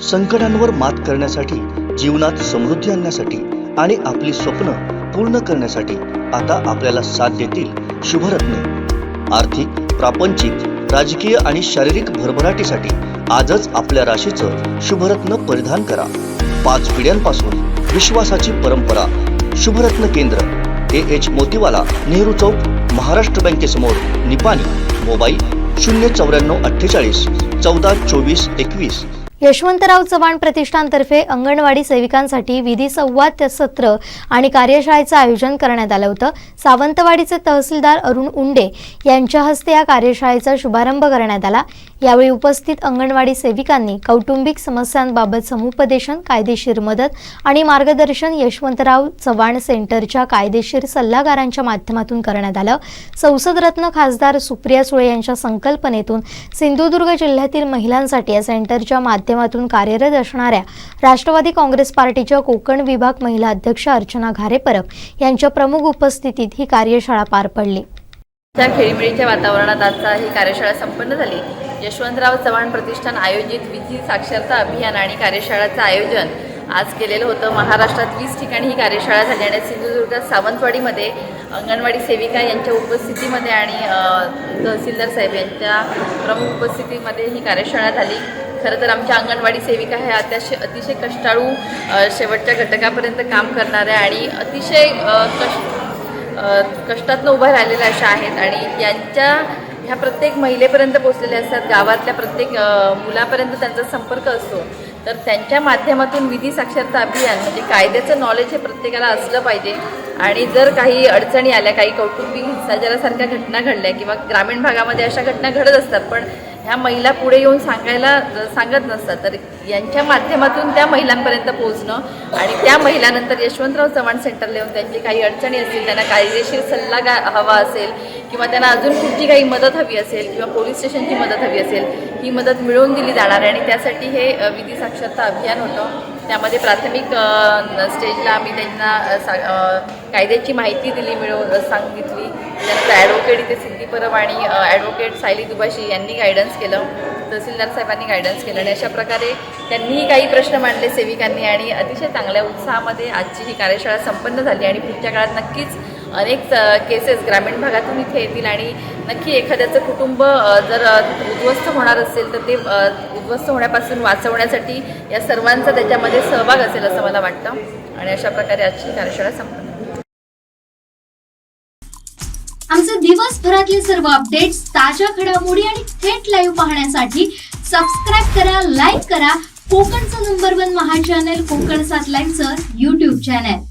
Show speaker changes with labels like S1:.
S1: संकटांवर मात करण्यासाठी, जीवनात समृद्धी आणण्यासाठी आणि आपली स्वप्न पूर्ण करण्यासाठी आता आपल्याला साथ देतील शुभरत्न। आर्थिक, प्रापंचिक, राजकीय आणि शारीरिक भरभराटीसाठी आजच आपल्या राशीचं शुभरत्न परिधान करा। 5 पिढ्यांपासून विश्वासाची परंपरा। शुभरत्न केंद्र AH मोतीवाला, नेहरू चौक, महाराष्ट्र बँकेसमोर, निपाणी। मोबाईल 09448 14 24 21।
S2: यशवंतराव चव्हाण प्रतिष्ठानतर्फे अंगणवाडी सेविकांसाठी विधी संवाद सत्र आणि कार्यशाळेचं आयोजन करण्यात आलं होतं। सावंतवाडीचे तहसीलदार अरुण उंडे यांच्या हस्ते या कार्यशाळेचा शुभारंभ करण्यात आला। यावेळी उपस्थित अंगणवाडी सेविकांनी कौटुंबिक समस्यांबाबत समुपदेशन, कायदेशीर मदत आणि मार्गदर्शन यशवंतराव चव्हाण सेंटरच्या कायदेशीर सल्लागारांच्या माध्यमातून करण्यात आलं। संसद रत्न खासदार सुप्रिया सुळे यांच्या संकल्पनेतून सिंधुदुर्ग जिल्ह्यातील महिलांसाठी या सेंटरच्या माध्यमातून कार्यरत असणाऱ्या राष्ट्रवादी काँग्रेस पार्टीच्या कोकण विभाग महिला अध्यक्ष अर्चना घारे परब यांच्या प्रमुख उपस्थितीत ही कार्यशाळा पार पडली।
S3: त्या खेळीमेळीच्या वातावरणात आजचा ही कार्यशाळा संपन्न झाली। यशवंतराव चव्हाण प्रतिष्ठान आयोजित विधी साक्षरता अभियान आणि कार्यशाळेचं आयोजन आज केलेलं होतं। महाराष्ट्रात 20 ठिकाणी ही कार्यशाळा झाली आणि सिंधुदुर्गात सावंतवाडीमध्ये अंगणवाडी सेविका यांच्या उपस्थितीमध्ये आणि तहसीलदार साहेब यांच्या प्रमुख उपस्थितीमध्ये ही कार्यशाळा झाली। खरं तर आमच्या अंगणवाडी सेविका ह्या अतिशय कष्टाळू शेवटच्या घटकापर्यंत काम करणाऱ्या आणि अतिशय कष्टातनं उभ्या राहिलेल्या अशा आहेत आणि यांच्या ह्या प्रत्येक महिलेपर्यंत पोहोचलेल्या असतात। गावातल्या प्रत्येक मुलापर्यंत त्यांचा संपर्क असतो। तर त्यांच्या माध्यमातून विधी साक्षरता अभियान म्हणजे कायद्याचं नॉलेज हे प्रत्येकाला असलं पाहिजे आणि जर काही अडचणी आल्या, काही कौटुंबिक हिंसाचारासारख्या घटना घडल्या किंवा ग्रामीण भागामध्ये अशा घटना घडत असतात पण ह्या महिला पुढे येऊन सांगत नसतात, तर यांच्या माध्यमातून त्या महिलांपर्यंत पोहोचणं आणि त्या महिलांनंतर यशवंतराव चव्हाण सेंटरला येऊन त्यांची काही अडचणी असतील, त्यांना कायदेशीर सल्ला हवा असेल किंवा त्यांना अजून कुठची काही मदत हवी असेल किंवा पोलीस स्टेशनची मदत हवी असेल, ही मदत मिळवून दिली जाणार आहे आणि त्यासाठी हे विधी साक्षरता अभियान होतं। त्यामध्ये प्राथमिक स्टेजला आम्ही त्यांना कायद्याची माहिती दिली, सांगितली। त्यानंतर ॲडव्होकेट इथे सिद्धी परब आणि ॲडव्होकेट सायली दुभाषी यांनी गायडन्स केलं, तहसीलदार साहेबांनी गायडन्स केलं आणि अशा प्रकारे त्यांनीही काही प्रश्न मांडले सेविकांनी आणि अतिशय चांगल्या उत्साहामध्ये आजची ही कार्यशाळा संपन्न झाली आणि पुढच्या काळात नक्कीच अनेक केसेस ग्रामीण भागातून इथे येतील आणि नक्की एखाद्याचं कुटुंब जर उद्ध्वस्त होणार असेल तर ते उद्ध्वस्त होण्यापासून वाचवण्यासाठी या सर्वांचा त्याच्यामध्ये सहभाग असेल असं मला वाटतं आणि अशा प्रकारे आजची कार्यशाळा संपन्न।
S4: आमचे दिवसभरातले सर्व अपडेट्स, ताज्या घडामोडी आणि थेट लाईव्ह पाहण्यासाठी सबस्क्राइब करा, लाईक करा कोकणचं नंबर 1 महा चॅनल कोकण 7 लाईव्हचं YouTube चॅनल।